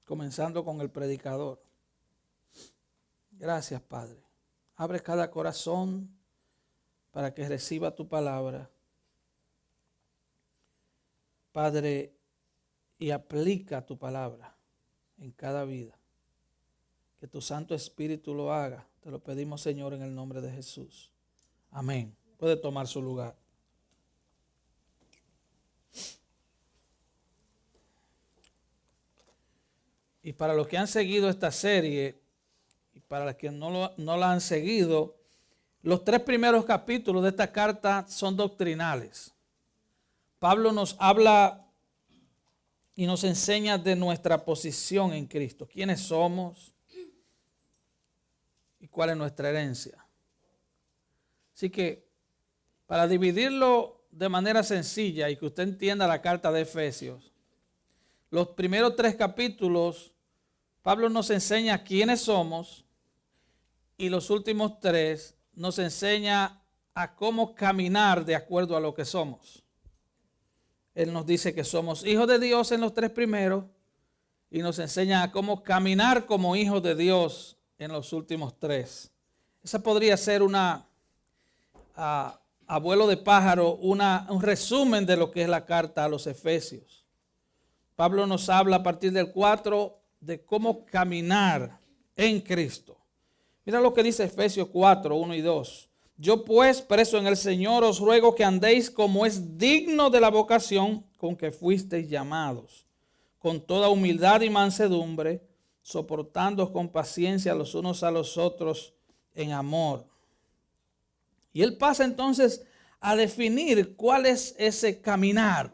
comenzando con el predicador. Gracias, Padre. Abre cada corazón para que reciba tu palabra, Padre, y aplica tu palabra en cada vida. Que tu Santo Espíritu lo haga. Te lo pedimos, Señor, en el nombre de Jesús. Amén. Puede tomar su lugar. Y para los que han seguido esta serie, y para los que no la han seguido, los 3 primeros capítulos de esta carta son doctrinales. Pablo nos habla y nos enseña de nuestra posición en Cristo. ¿Quiénes somos? ¿Y cuál es nuestra herencia? Así que, para dividirlo de manera sencilla y que usted entienda la carta de Efesios, los primeros 3 capítulos, Pablo nos enseña quiénes somos, y los últimos 3 nos enseña a cómo caminar de acuerdo a lo que somos. Él nos dice que somos hijos de Dios en los 3 primeros y nos enseña a cómo caminar como hijos de Dios en los últimos 3. Esa podría ser abuelo de pájaro, un resumen de lo que es la carta a los Efesios. Pablo nos habla a partir del 4 de cómo caminar en Cristo. Mira lo que dice Efesios 4, 1 y 2. Yo pues, preso en el Señor, os ruego que andéis como es digno de la vocación con que fuisteis llamados, con toda humildad y mansedumbre, soportándoos con paciencia los unos a los otros en amor. Y él pasa entonces a definir cuál es ese caminar.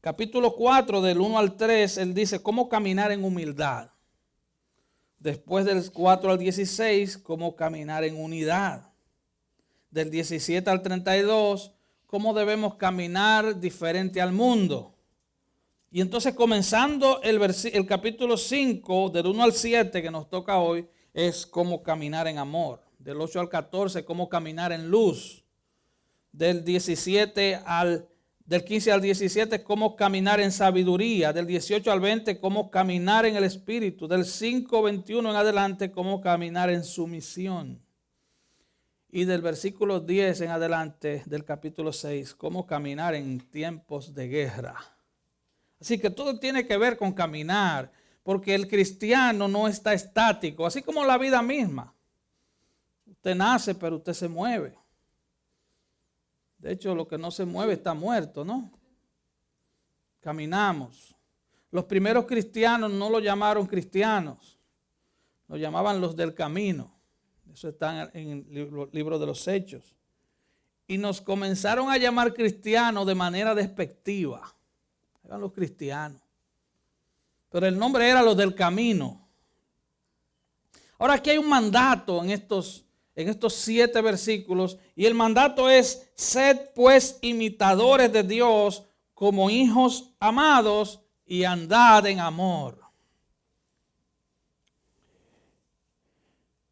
Capítulo 4, del 1 al 3, él dice cómo caminar en humildad. Después del 4 al 16, cómo caminar en unidad. Del 17 al 32, cómo debemos caminar diferente al mundo. Y entonces comenzando el capítulo 5, del 1 al 7, que nos toca hoy, es cómo caminar en amor. Del 8 al 14, cómo caminar en luz. Del 15 al 17, cómo caminar en sabiduría. Del 18 al 20, cómo caminar en el Espíritu. Del 5, 21 en adelante, cómo caminar en sumisión. Y del versículo 10 en adelante, del capítulo 6, cómo caminar en tiempos de guerra. Así que todo tiene que ver con caminar, porque el cristiano no está estático, así como la vida misma. Usted nace, pero usted se mueve. De hecho, lo que no se mueve está muerto, ¿no? Caminamos. Los primeros cristianos no lo llamaron cristianos, lo llamaban los del camino. Eso está en el libro de los Hechos. Y nos comenzaron a llamar cristianos de manera despectiva. Eran los cristianos. Pero el nombre era los del camino. Ahora aquí hay un mandato en estos 7 versículos, y el mandato es: sed pues imitadores de Dios como hijos amados y andad en amor.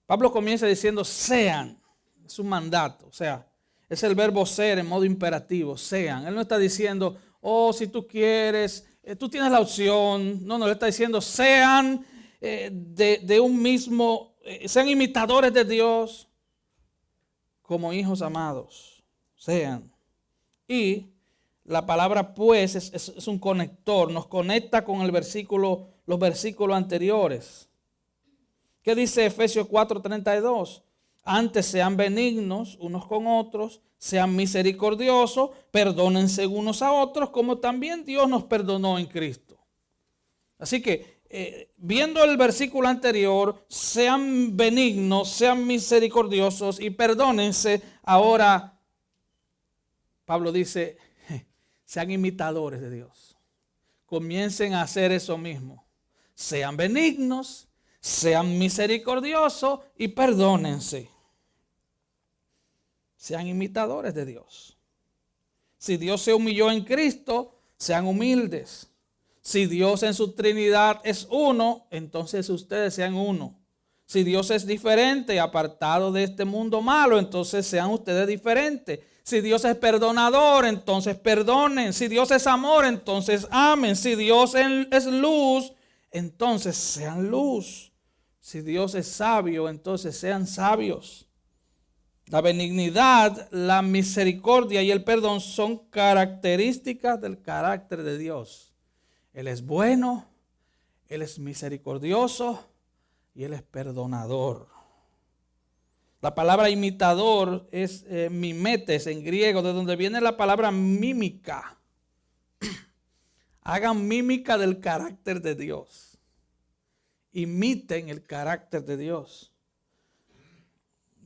Pablo comienza diciendo sean, es un mandato, o sea, es el verbo ser en modo imperativo, sean. Él no está diciendo, oh, si tú quieres, tú tienes la opción. No, él está diciendo sean de un mismo, sean imitadores de Dios como hijos amados, sean. Y la palabra pues es un conector, nos conecta con los versículos anteriores. ¿Qué dice Efesios 4:32? Antes sean benignos unos con otros, sean misericordiosos, perdónense unos a otros, como también Dios nos perdonó en Cristo. Así que, viendo el versículo anterior, sean benignos, sean misericordiosos y perdónense. Ahora, Pablo dice, sean imitadores de Dios. Comiencen a hacer eso mismo. Sean benignos, sean misericordiosos y perdónense. Sean imitadores de Dios. Si Dios se humilló en Cristo, sean humildes. Si Dios en su Trinidad es uno, entonces ustedes sean uno. Si Dios es diferente, apartado de este mundo malo, entonces sean ustedes diferentes. Si Dios es perdonador, entonces perdonen. Si Dios es amor, entonces amen. Si Dios es luz, entonces sean luz. Si Dios es sabio, entonces sean sabios. La benignidad, la misericordia y el perdón son características del carácter de Dios. Él es bueno, Él es misericordioso y Él es perdonador. La palabra imitador es mimetes en griego, de donde viene la palabra mímica. Hagan mímica del carácter de Dios. Imiten el carácter de Dios.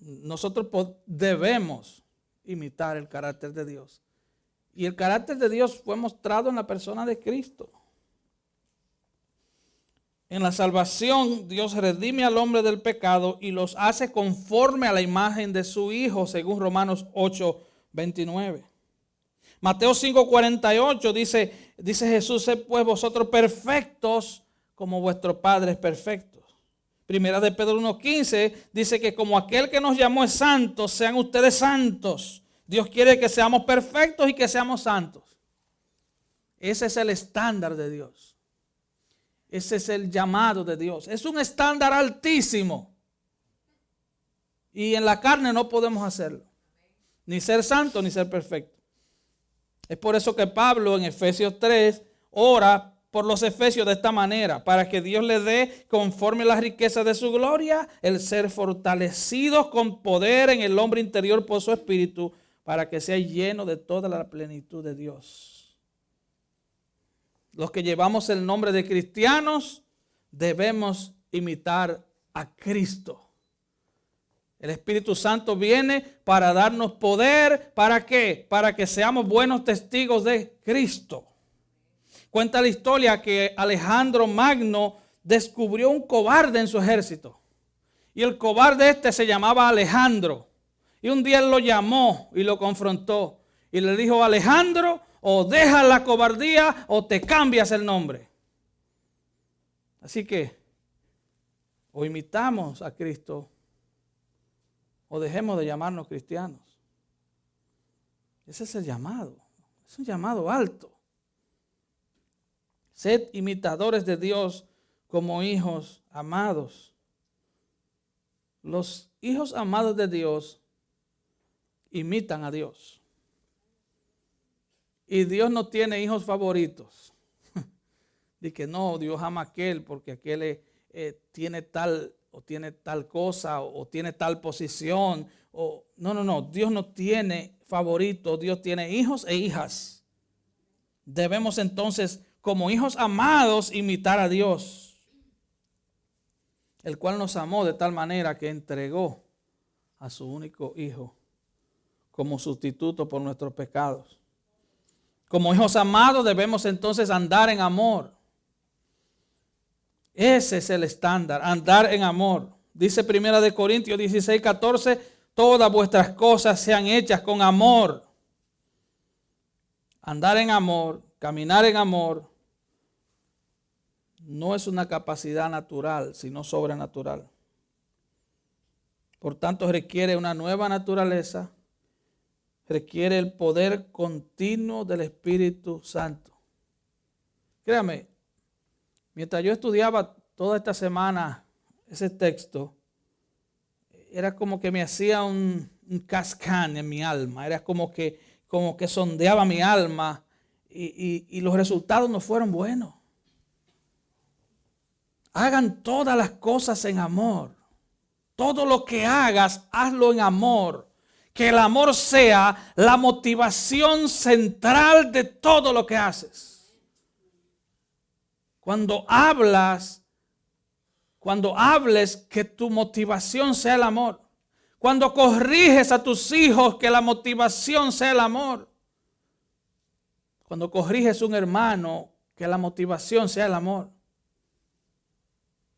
Nosotros debemos imitar el carácter de Dios. Y el carácter de Dios fue mostrado en la persona de Cristo. En la salvación, Dios redime al hombre del pecado y los hace conforme a la imagen de su Hijo, según Romanos 8:29. Mateo 5:48 dice Jesús: sed pues vosotros perfectos como vuestro Padre es perfecto. Primera de Pedro 1:15 dice que como aquel que nos llamó es santo, sean ustedes santos. Dios quiere que seamos perfectos y que seamos santos. Ese es el estándar de Dios. Ese es el llamado de Dios. Es un estándar altísimo. Y en la carne no podemos hacerlo. Ni ser santo ni ser perfecto. Es por eso que Pablo en Efesios 3 ora por los efesios de esta manera, para que Dios les dé, conforme a las riquezas de su gloria, el ser fortalecidos con poder en el hombre interior por su espíritu, para que sea lleno de toda la plenitud de Dios. Los que llevamos el nombre de cristianos debemos imitar a Cristo. El Espíritu Santo viene para darnos poder. ¿Para qué? Para que seamos buenos testigos de Cristo. Cuenta la historia que Alejandro Magno descubrió un cobarde en su ejército. Y el cobarde se llamaba Alejandro. Y un día él lo llamó y lo confrontó. Y le dijo: Alejandro, o dejas la cobardía o te cambias el nombre. Así que o imitamos a Cristo o dejemos de llamarnos cristianos. Ese es el llamado. Es un llamado alto. Sed imitadores de Dios como hijos amados. Los hijos amados de Dios imitan a Dios. Y Dios no tiene hijos favoritos. De que no, Dios ama a aquel porque aquel tiene tal cosa o tiene tal posición. No. Dios no tiene favoritos. Dios tiene hijos e hijas. Debemos entonces, como hijos amados, imitar a Dios, el cual nos amó de tal manera que entregó a su único Hijo como sustituto por nuestros pecados. Como hijos amados debemos entonces andar en amor. Ese es el estándar, andar en amor. Dice 1 Corintios 16:14, todas vuestras cosas sean hechas con amor. Andar en amor, caminar en amor, no es una capacidad natural, sino sobrenatural. Por tanto, requiere una nueva naturaleza, requiere el poder continuo del Espíritu Santo. Créame, mientras yo estudiaba toda esta semana ese texto, era como que me hacía un cascán en mi alma, era como que sondeaba mi alma y los resultados no fueron buenos. Hagan todas las cosas en amor. Todo lo que hagas, hazlo en amor. Que el amor sea la motivación central de todo lo que haces. Cuando hables, que tu motivación sea el amor. Cuando corriges a tus hijos, que la motivación sea el amor. Cuando corriges a un hermano, que la motivación sea el amor.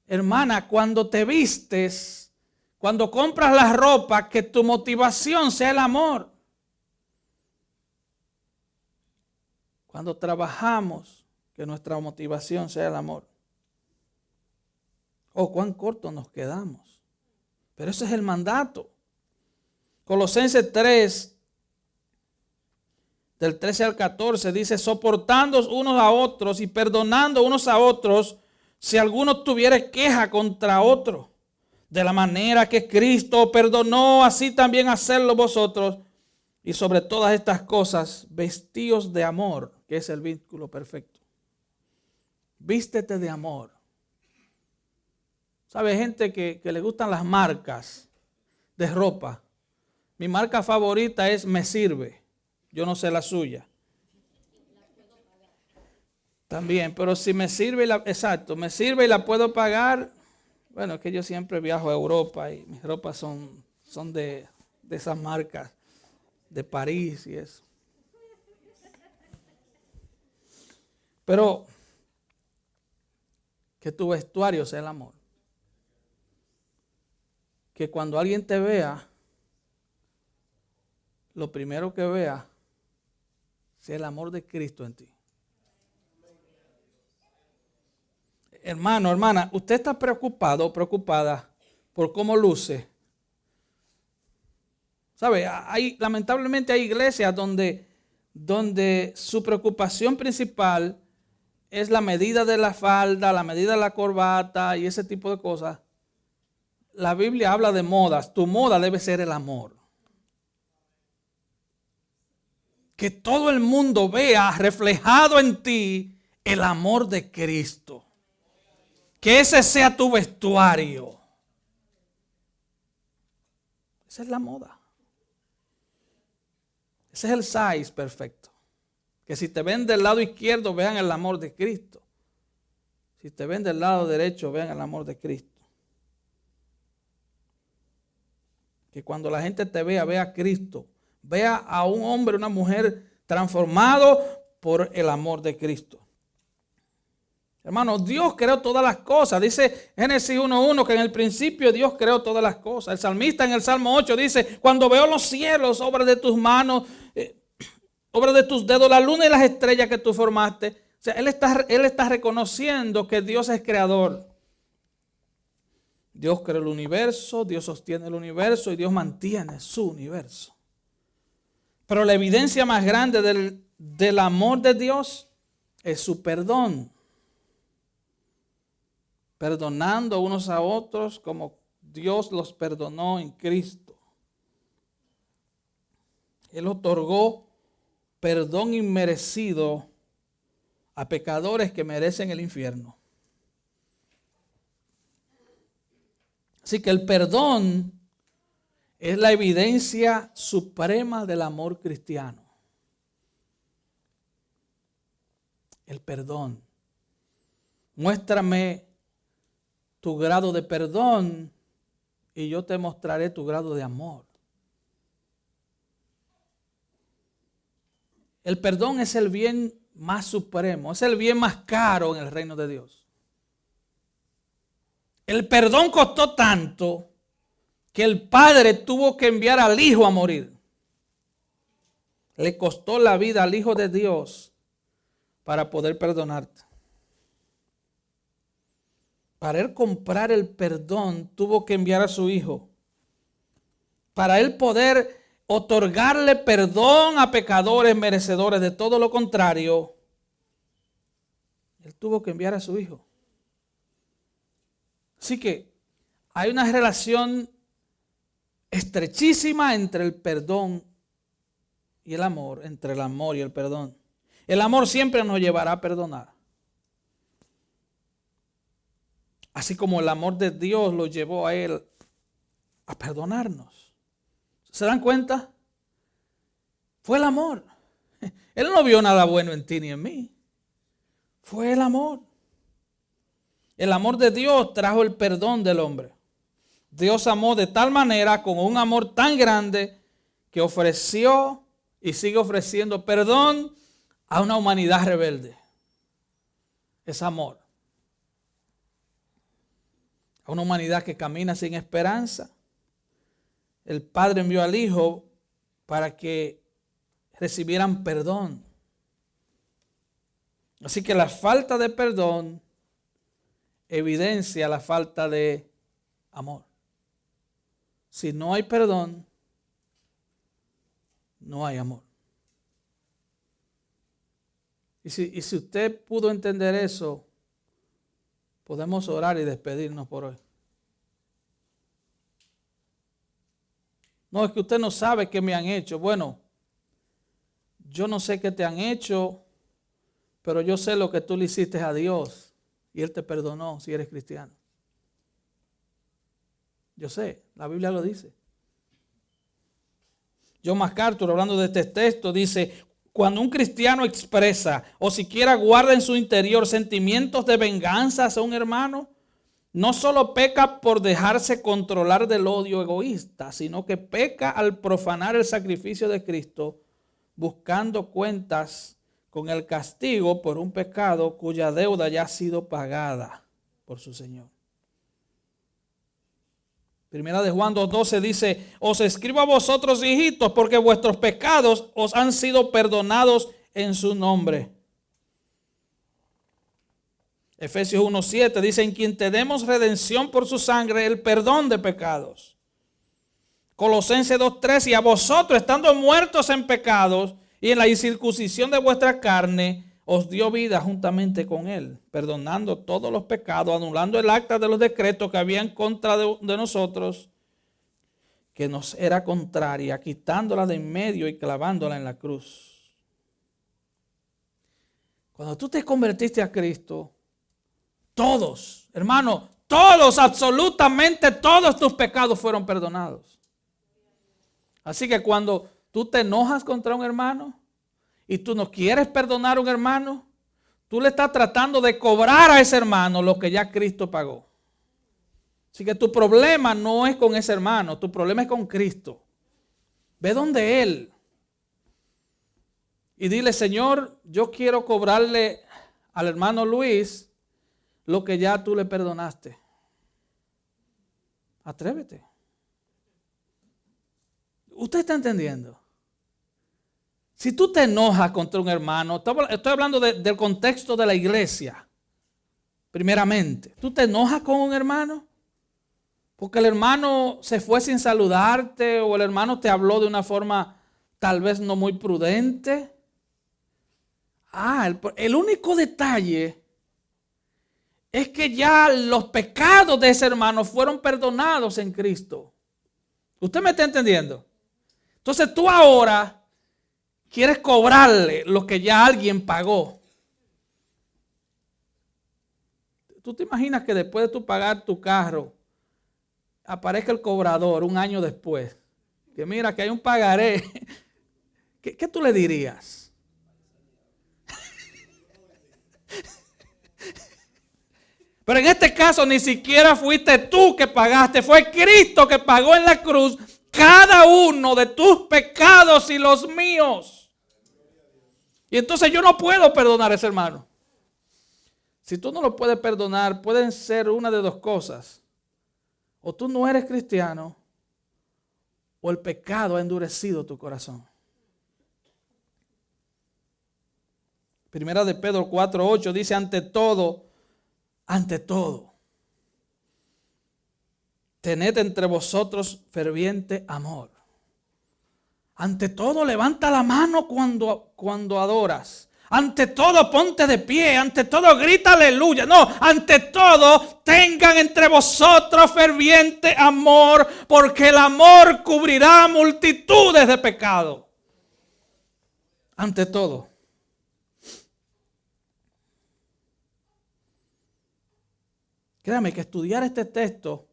Hermana, cuando te vistes, cuando compras la ropa, que tu motivación sea el amor. Cuando trabajamos, que nuestra motivación sea el amor. Oh, cuán corto nos quedamos. Pero ese es el mandato. Colosenses 3, del 13 al 14, dice, soportándoos unos a otros y perdonando unos a otros, si alguno tuviere queja contra otro. De la manera que Cristo perdonó, así también hacedlo vosotros. Y sobre todas estas cosas, vestíos de amor, que es el vínculo perfecto. Vístete de amor. ¿Sabe? Gente que le gustan las marcas de ropa. Mi marca favorita es Me Sirve. Yo no sé la suya. También, pero si me sirve, exacto, me sirve y la puedo pagar. Bueno, es que yo siempre viajo a Europa y mis ropas son de esas marcas de París y eso. Pero que tu vestuario sea el amor. Que cuando alguien te vea, lo primero que vea sea el amor de Cristo en ti. Hermano, hermana, usted está preocupado o preocupada por cómo luce. ¿Sabe? Lamentablemente hay iglesias donde su preocupación principal es la medida de la falda, la medida de la corbata y ese tipo de cosas. La Biblia habla de modas. Tu moda debe ser el amor. Que todo el mundo vea reflejado en ti el amor de Cristo. Que ese sea tu vestuario. Esa es la moda. Ese es el size perfecto. Que si te ven del lado izquierdo, vean el amor de Cristo. Si te ven del lado derecho, vean el amor de Cristo. Que cuando la gente te vea, vea a Cristo. Vea a un hombre, una mujer transformado por el amor de Cristo. Hermanos, Dios creó todas las cosas. Dice Génesis 1:1 que en el principio Dios creó todas las cosas. El salmista en el Salmo 8 dice, cuando veo los cielos, obra de tus manos, obra de tus dedos, la luna y las estrellas que tú formaste. O sea, él está reconociendo que Dios es creador. Dios creó el universo, Dios sostiene el universo y Dios mantiene su universo. Pero la evidencia más grande del amor de Dios es su perdón. Perdonando unos a otros como Dios los perdonó en Cristo. Él otorgó perdón inmerecido a pecadores que merecen el infierno. Así que el perdón es la evidencia suprema del amor cristiano. El perdón. Muéstrame tu grado de perdón y yo te mostraré tu grado de amor. El perdón es el bien más supremo, es el bien más caro en el reino de Dios. El perdón costó tanto que el Padre tuvo que enviar al Hijo a morir. Le costó la vida al Hijo de Dios para poder perdonarte. Para él comprar el perdón, tuvo que enviar a su Hijo. Para él poder otorgarle perdón a pecadores merecedores de todo lo contrario, él tuvo que enviar a su Hijo. Así que hay una relación estrechísima entre el perdón y el amor, entre el amor y el perdón. El amor siempre nos llevará a perdonar. Así como el amor de Dios lo llevó a Él a perdonarnos. ¿Se dan cuenta? Fue el amor. Él no vio nada bueno en ti ni en mí. Fue el amor. El amor de Dios trajo el perdón del hombre. Dios amó de tal manera, con un amor tan grande, que ofreció y sigue ofreciendo perdón a una humanidad rebelde. Es amor. A una humanidad que camina sin esperanza. El Padre envió al Hijo para que recibieran perdón. Así que la falta de perdón evidencia la falta de amor. Si no hay perdón, no hay amor. Y si usted pudo entender eso, podemos orar y despedirnos por hoy. No, es que usted no sabe qué me han hecho. Bueno, yo no sé qué te han hecho, pero yo sé lo que tú le hiciste a Dios y Él te perdonó si eres cristiano. Yo sé, la Biblia lo dice. John MacArthur, hablando de este texto, dice: cuando un cristiano expresa o siquiera guarda en su interior sentimientos de venganza hacia un hermano, no solo peca por dejarse controlar del odio egoísta, sino que peca al profanar el sacrificio de Cristo, buscando cuentas con el castigo por un pecado cuya deuda ya ha sido pagada por su Señor. Primera de Juan 2:12 dice: os escribo a vosotros, hijitos, porque vuestros pecados os han sido perdonados en su nombre. Efesios 1:7 dice: en quien tenemos redención por su sangre, el perdón de pecados. Colosenses 2:3: y a vosotros, estando muertos en pecados y en la incircuncisión de vuestra carne, os dio vida juntamente con él, perdonando todos los pecados, anulando el acta de los decretos que había en contra de nosotros, que nos era contraria, quitándola de en medio y clavándola en la cruz. Cuando tú te convertiste a Cristo, todos, hermano, todos, absolutamente todos tus pecados fueron perdonados. Así que cuando tú te enojas contra un hermano y tú no quieres perdonar a un hermano, tú le estás tratando de cobrar a ese hermano lo que ya Cristo pagó. Así que tu problema no es con ese hermano, tu problema es con Cristo. Ve donde Él y dile: Señor, yo quiero cobrarle al hermano Luis lo que ya tú le perdonaste. Atrévete. ¿Usted está entendiendo? Si tú te enojas contra un hermano, estoy hablando del contexto de la iglesia, primeramente. ¿Tú te enojas con un hermano? Porque el hermano se fue sin saludarte o el hermano te habló de una forma tal vez no muy prudente. El único detalle es que ya los pecados de ese hermano fueron perdonados en Cristo. ¿Usted me está entendiendo? Entonces tú ahora quieres cobrarle lo que ya alguien pagó. ¿Tú te imaginas que después de tú pagar tu carro, aparezca el cobrador un año después? Que mira que hay un pagaré. ¿Qué tú le dirías? Pero en este caso ni siquiera fuiste tú que pagaste, fue Cristo que pagó en la cruz cada uno de tus pecados y los míos. Y entonces yo no puedo perdonar a ese hermano. Si tú no lo puedes perdonar, pueden ser una de dos cosas. O tú no eres cristiano, o el pecado ha endurecido tu corazón. Primera de Pedro 4:8 dice: ante todo, tened entre vosotros ferviente amor. Ante todo, levanta la mano cuando adoras. Ante todo, ponte de pie. Ante todo, grita aleluya. No, ante todo, tengan entre vosotros ferviente amor, porque el amor cubrirá multitudes de pecados. Ante todo. Créame que estudiar este texto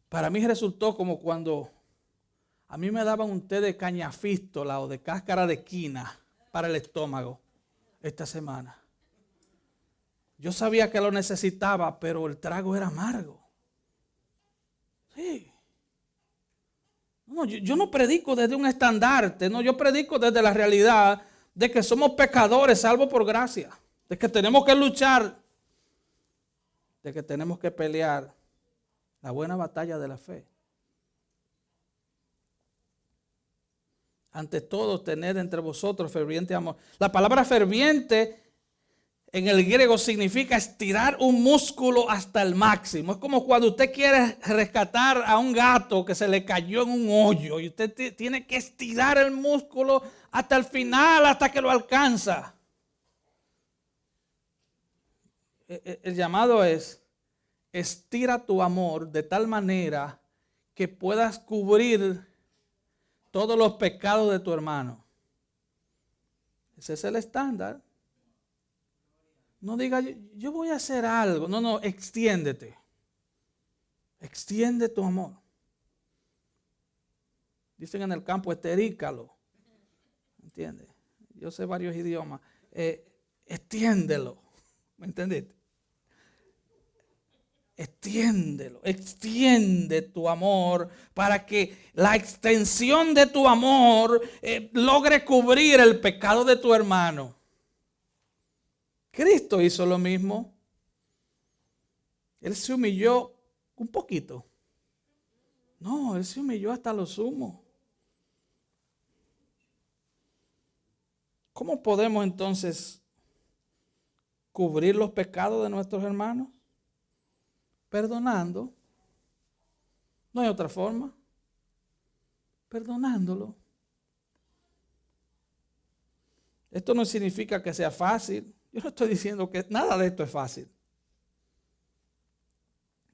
para mí resultó como cuando a mí me daban un té de cañafístola o de cáscara de quina para el estómago esta semana. Yo sabía que lo necesitaba, pero el trago era amargo. Sí. No, yo no predico desde un estandarte, no, yo predico desde la realidad de que somos pecadores salvo por gracia. De que tenemos que luchar, de que tenemos que pelear la buena batalla de la fe. Ante todo, tened entre vosotros ferviente amor. La palabra ferviente en el griego significa estirar un músculo hasta el máximo. Es como cuando usted quiere rescatar a un gato que se le cayó en un hoyo y usted tiene que estirar el músculo hasta el final, hasta que lo alcanza. El llamado es: estira tu amor de tal manera que puedas cubrir todos los pecados de tu hermano. Ese es el estándar. No diga, yo voy a hacer algo. No, extiéndete. Extiende tu amor. Dicen en el campo, esterícalo. ¿Entiendes? Yo sé varios idiomas. Extiéndelo. ¿Me entendiste? Extiéndelo. Extiende tu amor para que la extensión de tu amor logre cubrir el pecado de tu hermano. Cristo hizo lo mismo. Él se humilló un poquito. No, Él se humilló hasta lo sumo. ¿Cómo podemos entonces cubrir los pecados de nuestros hermanos? Perdonando. No hay otra forma. Perdonándolo. Esto no significa que sea fácil. Yo no estoy diciendo que nada de esto es fácil.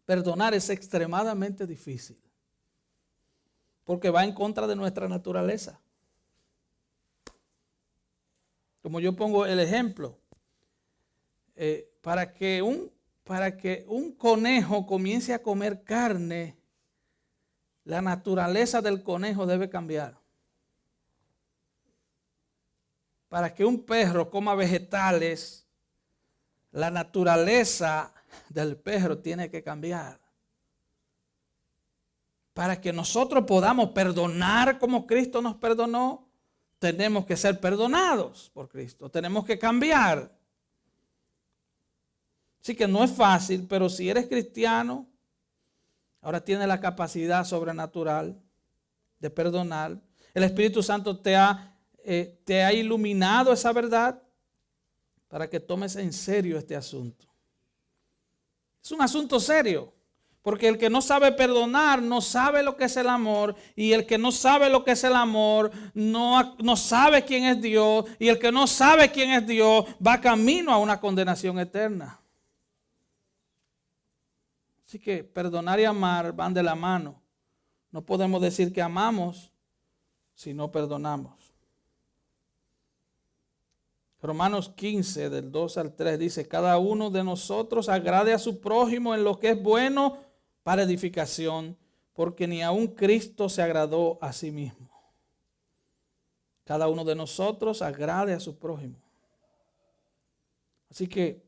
Perdonar es extremadamente difícil, porque va en contra de nuestra naturaleza. Como yo pongo el ejemplo, para que un conejo comience a comer carne, la naturaleza del conejo debe cambiar. Para que un perro coma vegetales, la naturaleza del perro tiene que cambiar. Para que nosotros podamos perdonar como Cristo nos perdonó, tenemos que ser perdonados por Cristo. Tenemos que cambiar. Así que no es fácil, pero si eres cristiano, ahora tienes la capacidad sobrenatural de perdonar. El Espíritu Santo te ha iluminado esa verdad para que tomes en serio este asunto. Es un asunto serio, porque el que no sabe perdonar no sabe lo que es el amor, y el que no sabe lo que es el amor no sabe quién es Dios, y el que no sabe quién es Dios va camino a una condenación eterna. Así que perdonar y amar van de la mano. No podemos decir que amamos si no perdonamos. Romanos 15, del 2 al 3 dice: cada uno de nosotros agrade a su prójimo en lo que es bueno para edificación, porque ni aun Cristo se agradó a sí mismo. Cada uno de nosotros agrade a su prójimo. Así que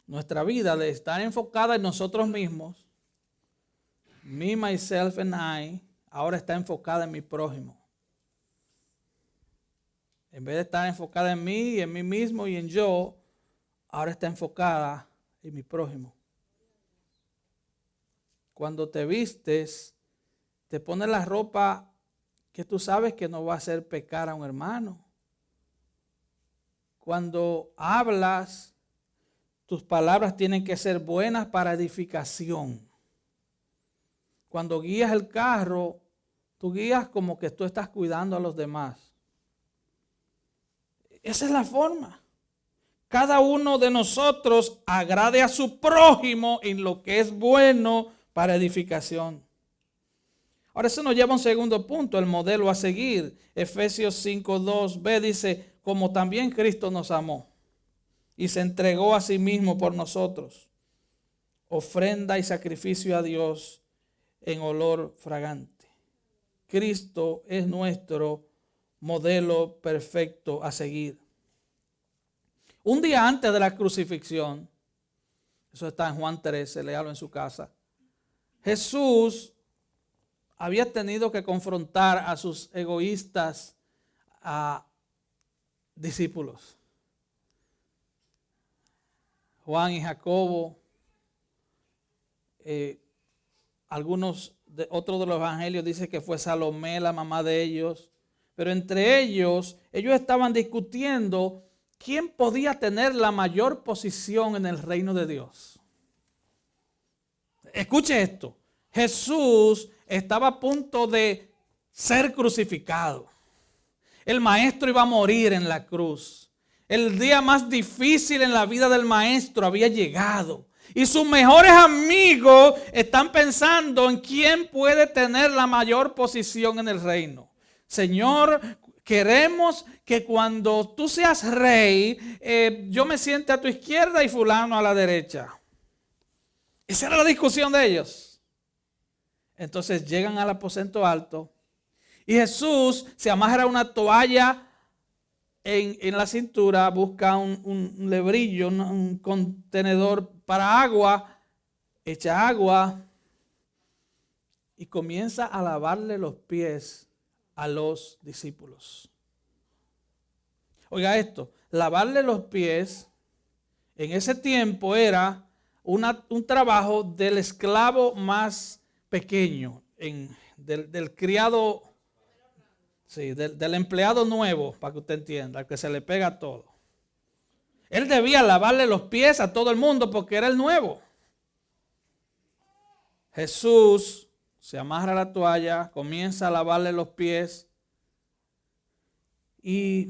nuestra vida de estar enfocada en nosotros mismos, me, myself and I, ahora está enfocada en mi prójimo. En vez de estar enfocada en mí y en mí mismo y en yo, ahora está enfocada en mi prójimo. Cuando te vistes, te pones la ropa que tú sabes que no va a hacer pecar a un hermano. Cuando hablas, tus palabras tienen que ser buenas para edificación. Cuando guías el carro, tú guías como que tú estás cuidando a los demás. Esa es la forma. Cada uno de nosotros agrade a su prójimo en lo que es bueno para edificación. Ahora eso nos lleva a un segundo punto, el modelo a seguir. Efesios 5:2b dice: como también Cristo nos amó y se entregó a sí mismo por nosotros, ofrenda y sacrificio a Dios en olor fragante. Cristo es nuestro modelo perfecto a seguir. Un día antes de la crucifixión, eso está en Juan 13, léalo en su casa, Jesús había tenido que confrontar a sus egoístas discípulos. Juan y Jacobo, otro de los evangelios dice que fue Salomé, la mamá de ellos, pero entre ellos estaban discutiendo ¿quién podía tener la mayor posición en el reino de Dios? Escuche esto. Jesús estaba a punto de ser crucificado. El maestro iba a morir en la cruz. El día más difícil en la vida del maestro había llegado. Y sus mejores amigos están pensando en quién puede tener la mayor posición en el reino. Señor, queremos que cuando tú seas rey, yo me siente a tu izquierda y fulano a la derecha. Esa era la discusión de ellos. Entonces llegan al aposento alto y Jesús se amarra una toalla en la cintura, busca un lebrillo, un contenedor para agua, echa agua y comienza a lavarle los pies a los discípulos. Oiga esto, lavarle los pies en ese tiempo era un trabajo del esclavo más pequeño, del criado, sí, del empleado nuevo, para que usted entienda, al que se le pega todo. Él debía lavarle los pies a todo el mundo porque era el nuevo. Jesús se amarra la toalla, comienza a lavarle los pies y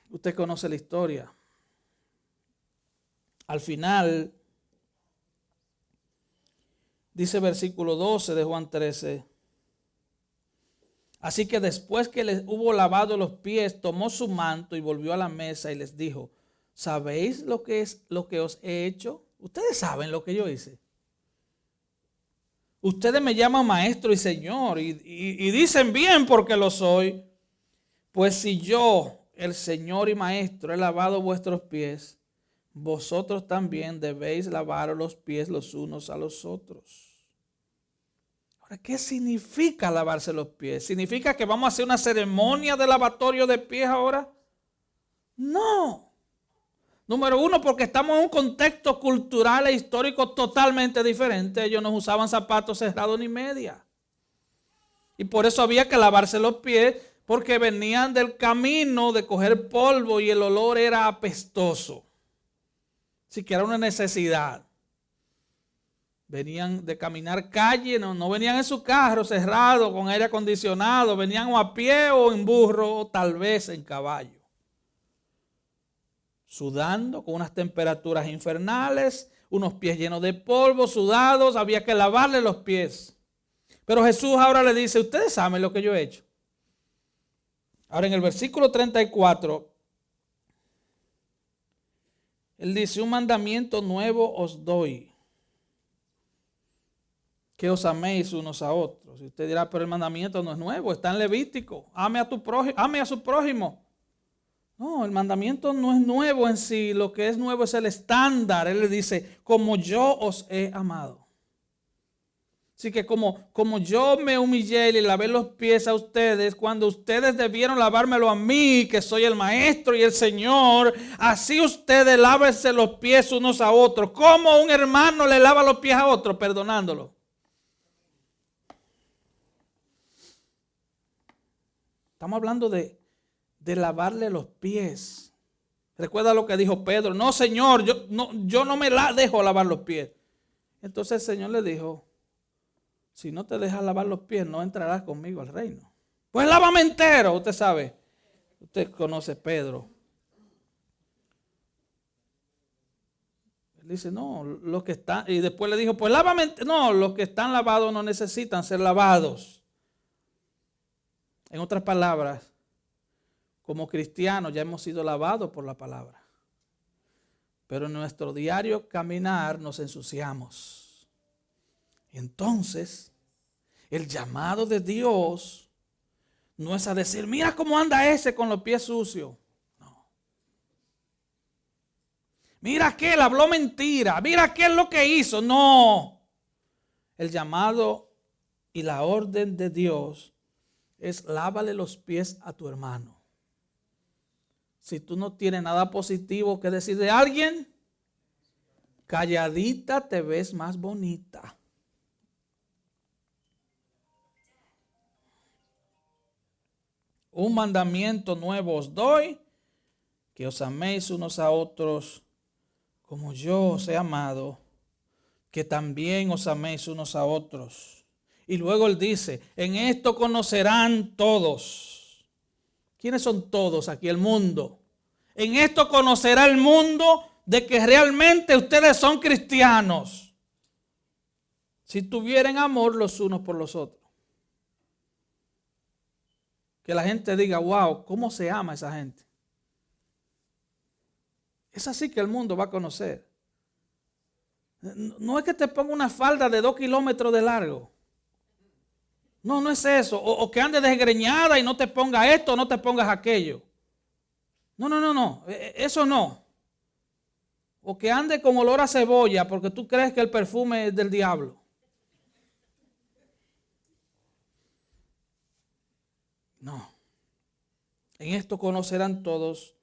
usted conoce la historia. Al final, dice versículo 12 de Juan 13. Así que después que les hubo lavado los pies, tomó su manto y volvió a la mesa y les dijo, ¿sabéis lo que os he hecho? Ustedes saben lo que yo hice. Ustedes me llaman maestro y señor y dicen bien porque lo soy. Pues si yo, el señor y maestro, he lavado vuestros pies, vosotros también debéis lavar los pies los unos a los otros. Ahora, ¿qué significa lavarse los pies? ¿Significa que vamos a hacer una ceremonia de lavatorio de pies ahora? No. Número uno, porque estamos en un contexto cultural e histórico totalmente diferente. Ellos no usaban zapatos cerrados ni media. Y por eso había que lavarse los pies, porque venían del camino de coger polvo y el olor era apestoso. Así que era una necesidad. Venían de caminar calle, no venían en su carro cerrado con aire acondicionado, venían o a pie o en burro o tal vez en caballo. Sudando con unas temperaturas infernales, unos pies llenos de polvo, sudados, había que lavarle los pies. Pero Jesús ahora le dice, ustedes saben lo que yo he hecho. Ahora en el versículo 34, Él dice, un mandamiento nuevo os doy, que os améis unos a otros. Y usted dirá, pero el mandamiento no es nuevo, está en Levítico. Ame a su prójimo. No, el mandamiento no es nuevo en sí, lo que es nuevo es el estándar. Él le dice, como yo os he amado. Así que como yo me humillé y le lavé los pies a ustedes, cuando ustedes debieron lavármelo a mí, que soy el maestro y el Señor, así ustedes lávense los pies unos a otros. ¿Cómo un hermano le lava los pies a otro? Perdonándolo. Estamos hablando de lavarle los pies. Recuerda lo que dijo Pedro. No, Señor, yo no me dejo lavar los pies. Entonces el Señor le dijo, si no te dejas lavar los pies, no entrarás conmigo al reino. Pues lávame entero, usted sabe. Usted conoce a Pedro. Él dice, no, los que están, y después le dijo, pues lávame entero. No, los que están lavados no necesitan ser lavados. En otras palabras, como cristianos ya hemos sido lavados por la palabra. Pero en nuestro diario caminar nos ensuciamos. Entonces, el llamado de Dios no es a decir, mira cómo anda ese con los pies sucios. No. Mira que él habló mentira. Mira qué es lo que hizo. No. El llamado y la orden de Dios es lávale los pies a tu hermano. Si tú no tienes nada positivo que decir de alguien, calladita te ves más bonita. Un mandamiento nuevo os doy, que os améis unos a otros como yo os he amado, que también os améis unos a otros. Y luego él dice, en esto conocerán todos. ¿Quiénes son todos aquí? El mundo. En esto conocerá el mundo de que realmente ustedes son cristianos, si tuvieran amor los unos por los otros. Que la gente diga, wow, ¿cómo se ama esa gente? Es así que el mundo va a conocer. No es que te ponga una falda de 2 kilómetros de largo. No, no es eso. O que ande desgreñada y no te ponga esto, no te pongas aquello. No. Eso no. O que ande con olor a cebolla porque tú crees que el perfume es del diablo. No. En esto conocerán todos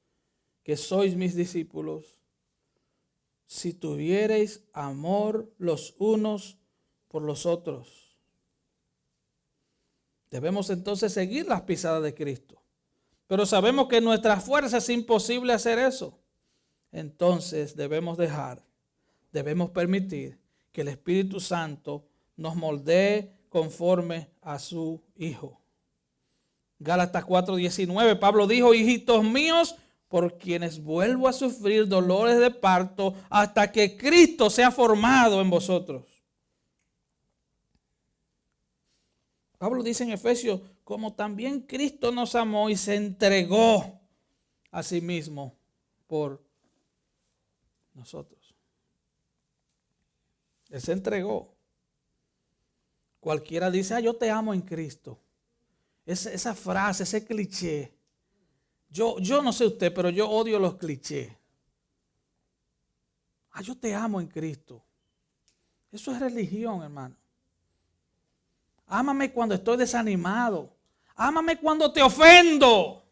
que sois mis discípulos, si tuviereis amor los unos por los otros. Debemos entonces seguir las pisadas de Cristo. Pero sabemos que en nuestras fuerzas es imposible hacer eso. Entonces debemos permitir que el Espíritu Santo nos moldee conforme a su Hijo. Gálatas 4:19, Pablo dijo, hijitos míos, por quienes vuelvo a sufrir dolores de parto hasta que Cristo sea formado en vosotros. Pablo dice en Efesios, como también Cristo nos amó y se entregó a sí mismo por nosotros. Él se entregó. Cualquiera dice, yo te amo en Cristo. Esa frase, ese cliché. Yo no sé usted, pero yo odio los clichés. Yo te amo en Cristo. Eso es religión, hermano. Ámame cuando estoy desanimado. Ámame cuando te ofendo.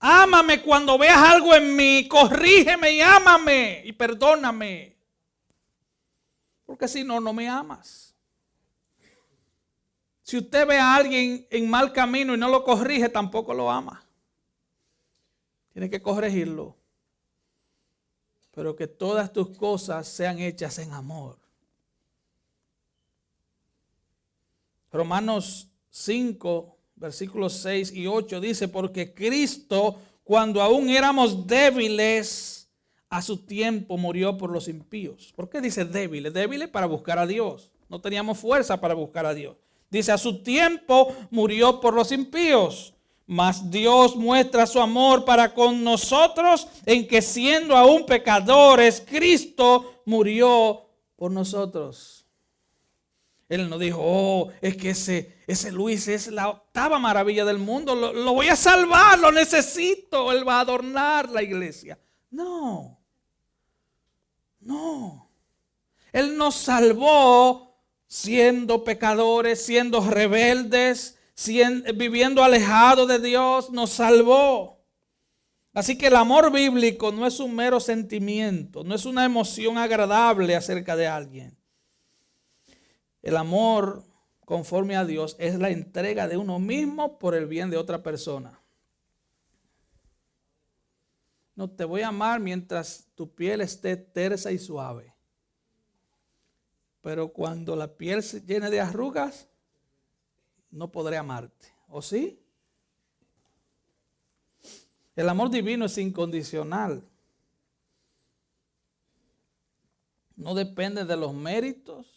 Ámame cuando veas algo en mí. Corrígeme y ámame y perdóname. Porque si no, no me amas. Si usted ve a alguien en mal camino y no lo corrige, tampoco lo ama. Tiene que corregirlo. Pero que todas tus cosas sean hechas en amor. Romanos 5, versículos 6 y 8 dice, porque Cristo, cuando aún éramos débiles, a su tiempo murió por los impíos. ¿Por qué dice débiles? Débiles para buscar a Dios. No teníamos fuerza para buscar a Dios. Dice, a su tiempo murió por los impíos. Mas Dios muestra su amor para con nosotros en que siendo aún pecadores, Cristo murió por nosotros. Él no dijo, es que ese Luis es la octava maravilla del mundo, lo voy a salvar, lo necesito, él va a adornar la iglesia. No. Él nos salvó siendo pecadores, siendo rebeldes, viviendo alejados de Dios, nos salvó. Así que el amor bíblico no es un mero sentimiento, no es una emoción agradable acerca de alguien. El amor conforme a Dios es la entrega de uno mismo por el bien de otra persona. No te voy a amar mientras tu piel esté tersa y suave. Pero cuando la piel se llene de arrugas, no podré amarte. ¿O sí? El amor divino es incondicional. No depende de los méritos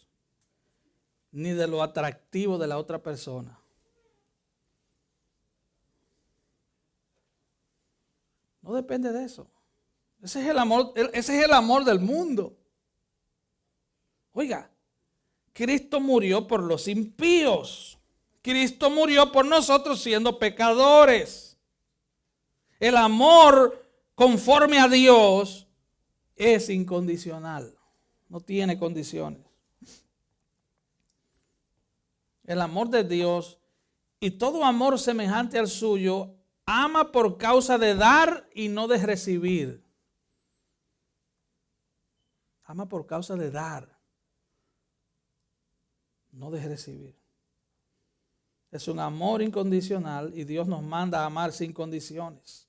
ni de lo atractivo de la otra persona. No depende de eso. Ese es el amor del mundo. Oiga, Cristo murió por los impíos. Cristo murió por nosotros siendo pecadores. El amor conforme a Dios es incondicional. No tiene condiciones. El amor de Dios y todo amor semejante al suyo ama por causa de dar y no de recibir. Ama por causa de dar, no de recibir. Es un amor incondicional y Dios nos manda a amar sin condiciones.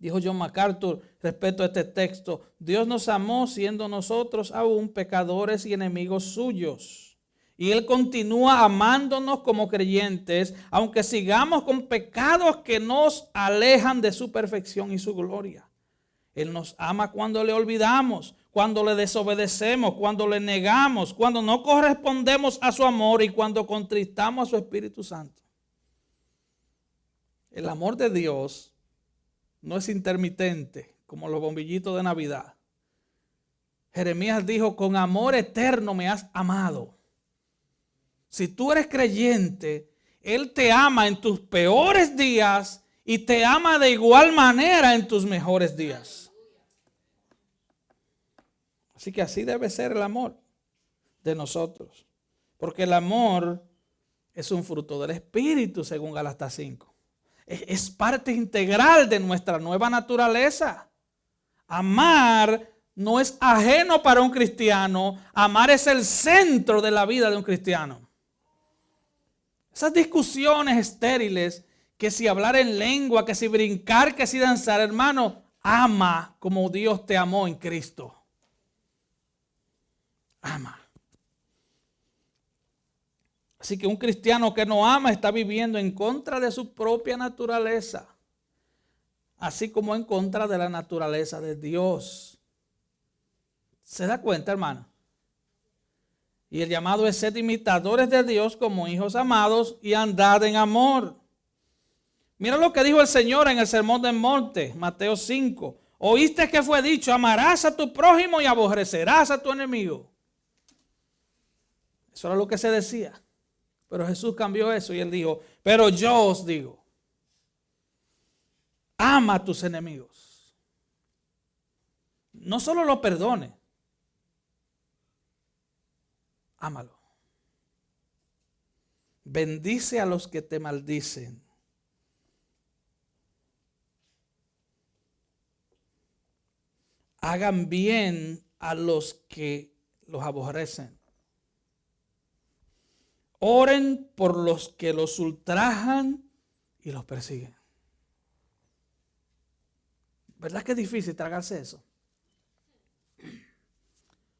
Dijo John MacArthur respecto a este texto: Dios nos amó siendo nosotros aún pecadores y enemigos suyos. Y Él continúa amándonos como creyentes, aunque sigamos con pecados que nos alejan de su perfección y su gloria. Él nos ama cuando le olvidamos, cuando le desobedecemos, cuando le negamos, cuando no correspondemos a su amor y cuando contristamos a su Espíritu Santo. El amor de Dios no es intermitente como los bombillitos de Navidad. Jeremías dijo: con amor eterno me has amado. Si tú eres creyente, Él te ama en tus peores días y te ama de igual manera en tus mejores días. Así que así debe ser el amor de nosotros. Porque el amor es un fruto del Espíritu, según Gálatas 5. Es parte integral de nuestra nueva naturaleza. Amar no es ajeno para un cristiano. Amar es el centro de la vida de un cristiano. Esas discusiones estériles, que si hablar en lengua, que si brincar, que si danzar, hermano, ama como Dios te amó en Cristo. Ama. Así que un cristiano que no ama está viviendo en contra de su propia naturaleza, así como en contra de la naturaleza de Dios. ¿Se da cuenta, hermano? Y el llamado es: ser imitadores de Dios como hijos amados y andad en amor. Mira lo que dijo el Señor en el Sermón del Monte, Mateo 5. Oíste que fue dicho: amarás a tu prójimo y aborrecerás a tu enemigo. Eso era lo que se decía. Pero Jesús cambió eso y Él dijo: pero yo os digo, ama a tus enemigos. No solo lo perdone, ámalo. Bendice a los que te maldicen. Hagan bien a los que los aborrecen. Oren por los que los ultrajan y los persiguen. ¿Verdad que es difícil tragarse eso?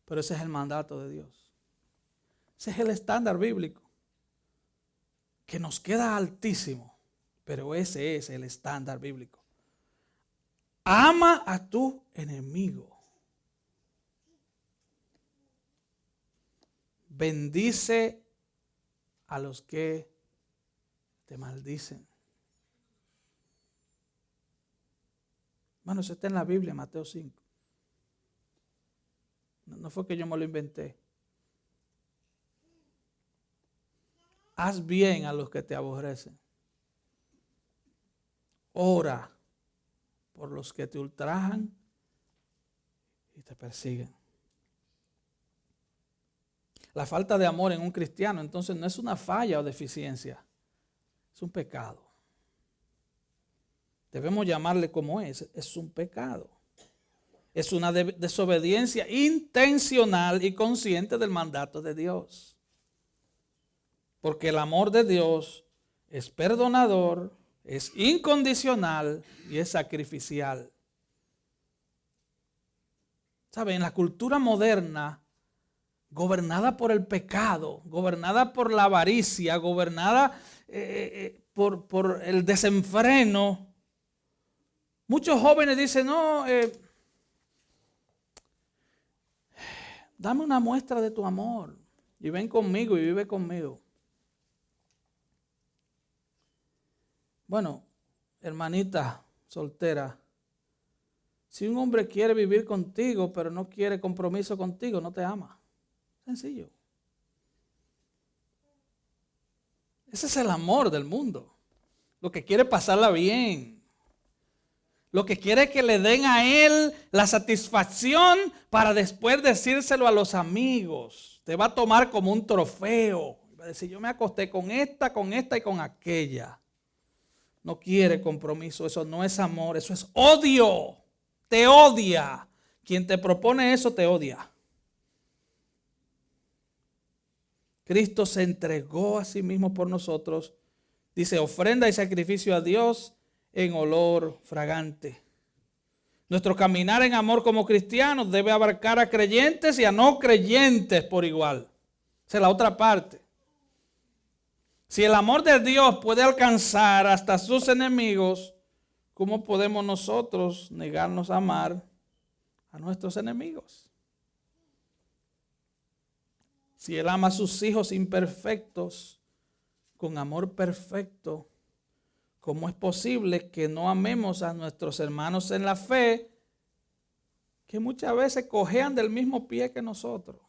Pero ese es el mandato de Dios. Ese es el estándar bíblico, que nos queda altísimo, pero ese es el estándar bíblico. Ama a tu enemigo. Bendice a los que te maldicen. Bueno, eso está en la Biblia, Mateo 5. No fue que yo me lo inventé. Haz bien a los que te aborrecen. Ora por los que te ultrajan y te persiguen. La falta de amor en un cristiano, entonces, no es una falla o deficiencia, es un pecado. Debemos llamarle como es un pecado. Es una desobediencia intencional y consciente del mandato de Dios. Porque el amor de Dios es perdonador, es incondicional y es sacrificial. ¿Saben? En la cultura moderna, gobernada por el pecado, gobernada por la avaricia, gobernada por el desenfreno, muchos jóvenes dicen: no, dame una muestra de tu amor y ven conmigo y vive conmigo. Bueno, hermanita soltera, si un hombre quiere vivir contigo pero no quiere compromiso contigo, no te ama. Sencillo. Ese es el amor del mundo. Lo que quiere pasarla bien. Lo que quiere es que le den a él la satisfacción para después decírselo a los amigos. Te va a tomar como un trofeo. Va a decir: yo me acosté con esta y con aquella. No quiere compromiso. Eso no es amor. Eso es odio. Te odia. Quien te propone eso te odia. Cristo se entregó a sí mismo por nosotros. Dice: ofrenda y sacrificio a Dios en olor fragante. Nuestro caminar en amor como cristianos debe abarcar a creyentes y a no creyentes por igual. Esa es la otra parte. Si el amor de Dios puede alcanzar hasta sus enemigos, ¿cómo podemos nosotros negarnos a amar a nuestros enemigos? Si Él ama a sus hijos imperfectos con amor perfecto, ¿cómo es posible que no amemos a nuestros hermanos en la fe que muchas veces cojean del mismo pie que nosotros?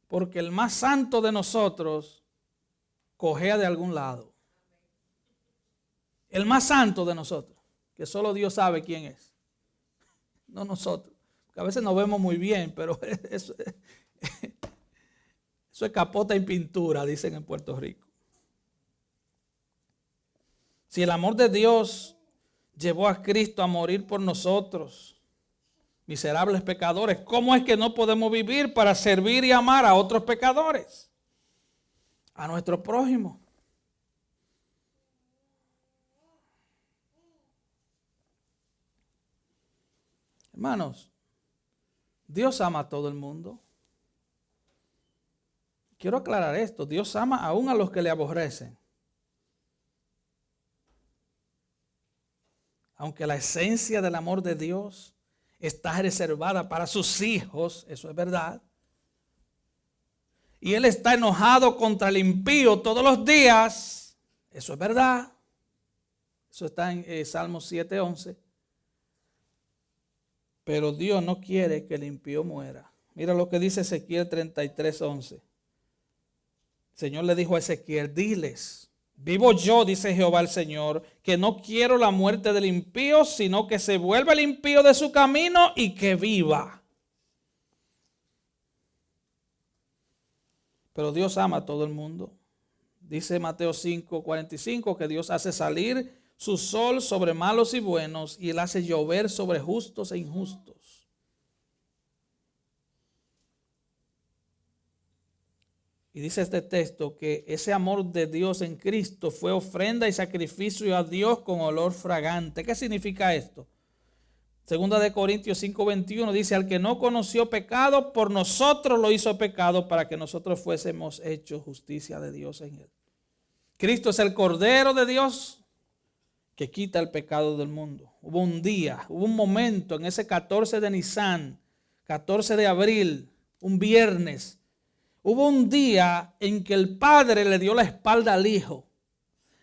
Porque el más santo de nosotros cojea de algún lado. El más santo de nosotros, que solo Dios sabe quién es, no nosotros. Porque a veces nos vemos muy bien, pero eso es capota y pintura, dicen en Puerto Rico. Si el amor de Dios llevó a Cristo a morir por nosotros, miserables pecadores, ¿cómo es que no podemos vivir para servir y amar a otros pecadores? A nuestro prójimo. Hermanos, Dios ama a todo el mundo. Quiero aclarar esto, Dios ama aún a los que le aborrecen. Aunque la esencia del amor de Dios está reservada para sus hijos, eso es verdad. Y Él está enojado contra el impío todos los días, eso es verdad. Eso está en Salmos 7:11. Pero Dios no quiere que el impío muera. Mira lo que dice Ezequiel 33:11. El Señor le dijo a Ezequiel, diles, vivo yo, dice Jehová el Señor, que no quiero la muerte del impío, sino que se vuelva el impío de su camino y que viva. Pero Dios ama a todo el mundo. Dice Mateo 5:45 que Dios hace salir su sol sobre malos y buenos y Él hace llover sobre justos e injustos. Y dice este texto que ese amor de Dios en Cristo fue ofrenda y sacrificio a Dios con olor fragante. ¿Qué significa esto? Segunda de Corintios 5:21 dice, al que no conoció pecado, por nosotros lo hizo pecado para que nosotros fuésemos hechos justicia de Dios en él. Cristo es el Cordero de Dios que quita el pecado del mundo. Hubo un día, hubo un momento en ese 14 de Nisan, 14 de abril, un viernes. Hubo un día en que el Padre le dio la espalda al Hijo.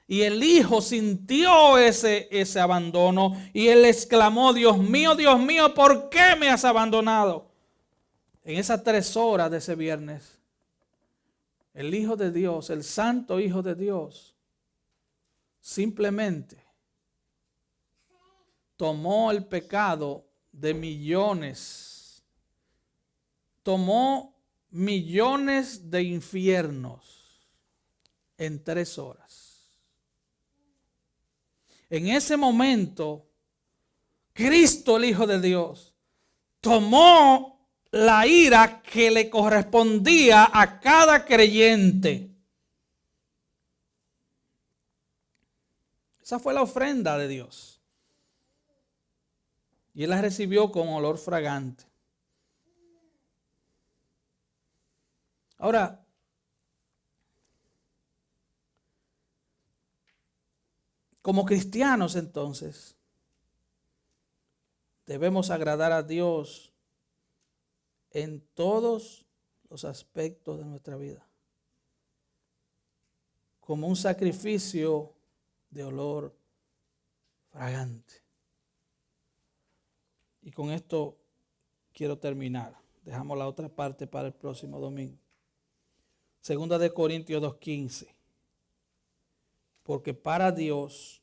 Y el Hijo sintió ese abandono y Él exclamó, Dios mío, ¿por qué me has abandonado? En esas 3 horas de ese viernes, el Hijo de Dios, el Santo Hijo de Dios, simplemente tomó el pecado de millones, tomó millones de infiernos en 3 horas. En ese momento, Cristo, el Hijo de Dios, tomó la ira que le correspondía a cada creyente. Esa fue la ofrenda de Dios. Y Él la recibió con olor fragante. Ahora, como cristianos entonces, debemos agradar a Dios en todos los aspectos de nuestra vida, como un sacrificio de olor fragante. Y con esto quiero terminar. Dejamos la otra parte para el próximo domingo. Segunda de Corintios 2:15. Porque para Dios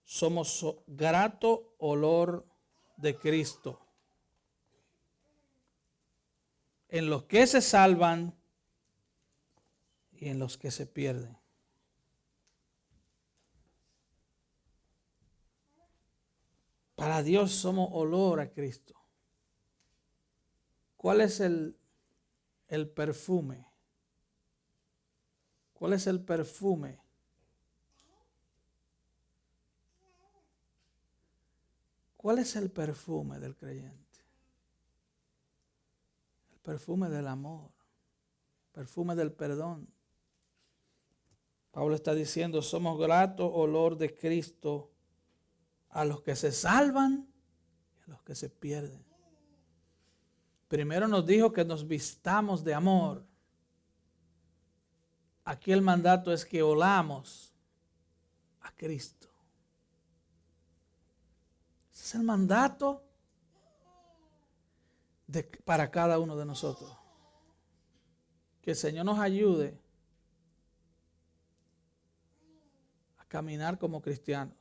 somos grato olor de Cristo en los que se salvan y en los que se pierden. Para Dios somos olor a Cristo. ¿Cuál es el perfume? ¿Cuál es el perfume ¿Cuál es el perfume del creyente? El perfume del amor, el perfume del perdón. Pablo está diciendo, somos grato olor de Cristo a los que se salvan y a los que se pierden. Primero nos dijo que nos vistamos de amor. Aquí el mandato es que olamos a Cristo. Ese es el mandato para cada uno de nosotros. Que el Señor nos ayude a caminar como cristianos.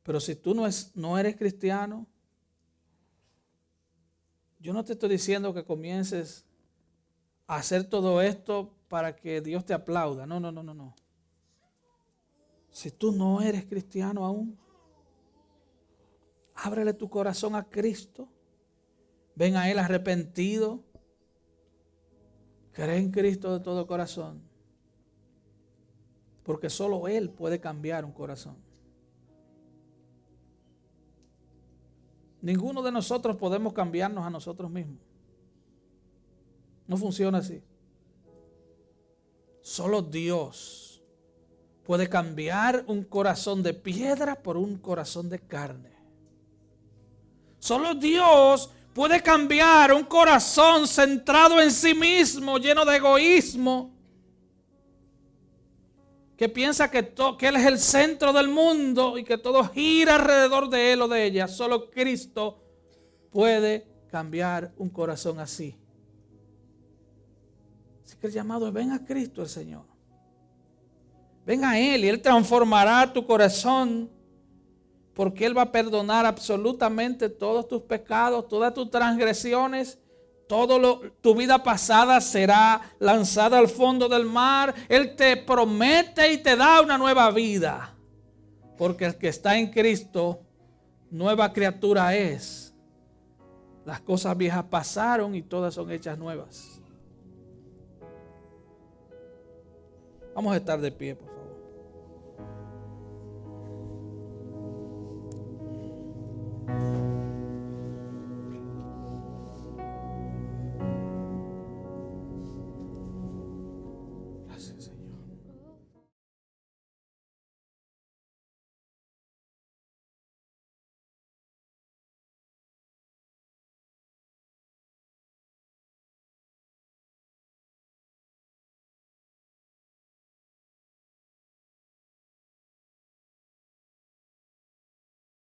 Pero si tú no eres cristiano, yo no te estoy diciendo que comiences a hacer todo esto para que Dios te aplauda. No. Si tú no eres cristiano aún, ábrele tu corazón a Cristo. Ven a Él arrepentido. Cree en Cristo de todo corazón. Porque solo Él puede cambiar un corazón. Ninguno de nosotros podemos cambiarnos a nosotros mismos. No funciona así. Solo Dios puede cambiar un corazón de piedra por un corazón de carne. Solo Dios puede cambiar un corazón centrado en sí mismo, lleno de egoísmo, que piensa que Él es el centro del mundo y que todo gira alrededor de Él o de ella. Solo Cristo puede cambiar un corazón así. Así que el llamado es: ven a Cristo el Señor. Ven a Él y Él transformará tu corazón, porque Él va a perdonar absolutamente todos tus pecados, todas tus transgresiones. Tu vida pasada será lanzada al fondo del mar. Él te promete y te da una nueva vida. Porque el que está en Cristo, nueva criatura es. Las cosas viejas pasaron y todas son hechas nuevas. Vamos a estar de pie, por favor.